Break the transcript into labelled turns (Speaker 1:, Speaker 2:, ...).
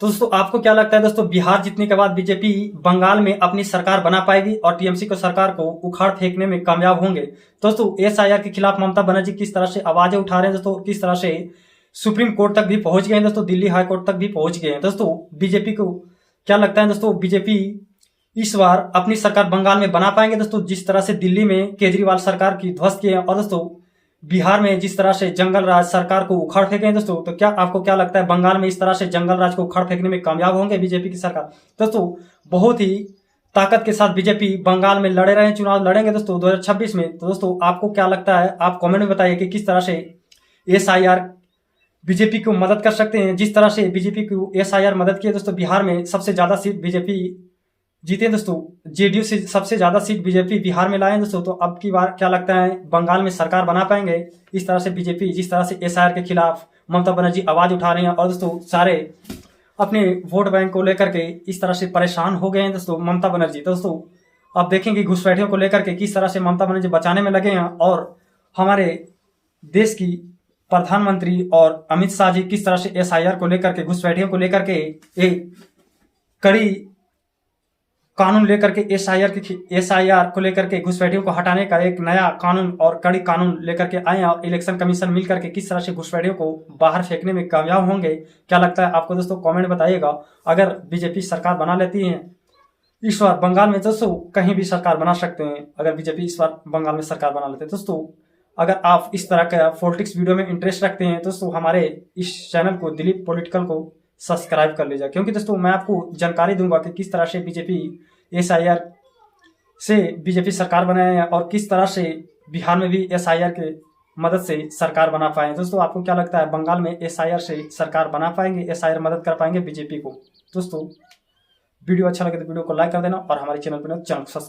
Speaker 1: तो दोस्तों आपको क्या लगता है दोस्तों, बिहार जीतने के बाद बीजेपी बंगाल में अपनी सरकार बना पाएगी और टीएमसी को सरकार को उखाड़ फेंकने में कामयाब होंगे? दोस्तों एसआईआर के खिलाफ ममता बनर्जी किस तरह से आवाजें उठा रहे हैं दोस्तों, किस तरह से सुप्रीम कोर्ट तक भी पहुंच गए हैं दोस्तों, दिल्ली हाई कोर्ट तक भी पहुंच गए हैं दोस्तों। बीजेपी को क्या लगता है दोस्तों, बीजेपी इस बार अपनी सरकार बंगाल में बना पाएंगे दोस्तों? जिस तरह से दिल्ली में केजरीवाल सरकार की ध्वस्त किए हैं और दोस्तों बिहार में जिस तरह से जंगल राज सरकार को उखाड़ फेंके दोस्तों, तो क्या आपको क्या लगता है बंगाल में इस तरह से जंगल राज को उखाड़ फेंकने में कामयाब होंगे बीजेपी की सरकार? दोस्तों बहुत ही ताकत के साथ बीजेपी बंगाल में लड़े रहे, चुनाव लड़ेंगे दोस्तों 2026 में। तो दोस्तों आपको क्या लगता है, आप कमेंट में बताइए कि किस तरह से एसआईआर बीजेपी को मदद कर सकते हैं। जिस तरह से बीजेपी को एसआईआर मदद किए दोस्तों, बिहार में सबसे ज्यादा सीट बीजेपी जीते दोस्तों, जेडीयू से सबसे ज्यादा सीट बीजेपी बिहार में लाए दोस्तों। तो अब की बार क्या लगता है बंगाल में सरकार बना पाएंगे इस तरह से बीजेपी, जिस तरह से एसआईआर के खिलाफ ममता बनर्जी आवाज उठा रही हैं और दोस्तों सारे अपने वोट बैंक को लेकर के इस तरह से परेशान हो गए हैं दोस्तों ममता बनर्जी। तो दोस्तों अब देखेंगे घुसपैठियों को लेकर के किस तरह से ममता बनर्जी बचाने में लगे हैं और हमारे देश की प्रधानमंत्री और अमित शाह जी किस तरह से एसआईआर को लेकर के, घुसपैठियों को लेकर के एक कड़ी कानून लेकर के एसआईआर को लेकर के, घुसपैठियों को हटाने का एक नया कानून और कड़ी कानून लेकर के आए और इलेक्शन कमीशन मिलकर के किस तरह से घुसपैठियों को बाहर फेंकने में कामयाब होंगे? क्या लगता है आपको दोस्तों, कमेंट बताइएगा। अगर बीजेपी सरकार बना लेती है इस बार बंगाल में दोस्तों, कहीं भी सरकार बना सकते हैं अगर बीजेपी इस बार बंगाल में सरकार बना लेते हैं दोस्तों। अगर आप इस तरह का पॉलिटिक्स वीडियो में इंटरेस्ट रखते हैं दोस्तों, हमारे इस चैनल को दिलीप पॉलिटिकल को सब्सक्राइब कर लीजिए, क्योंकि दोस्तों मैं आपको जानकारी दूंगा कि किस तरह से बीजेपी एसआईआर से बीजेपी सरकार बनाए हैं और किस तरह से बिहार में भी एसआईआर के मदद से सरकार बना पाए। दोस्तों आपको क्या लगता है बंगाल में एसआईआर से सरकार बना पाएंगे, एसआईआर मदद कर पाएंगे बीजेपी को? दोस्तों वीडियो अच्छा लगे तो वीडियो को लाइक कर देना और हमारे चैनल पर चैनल को सब्सक्राइब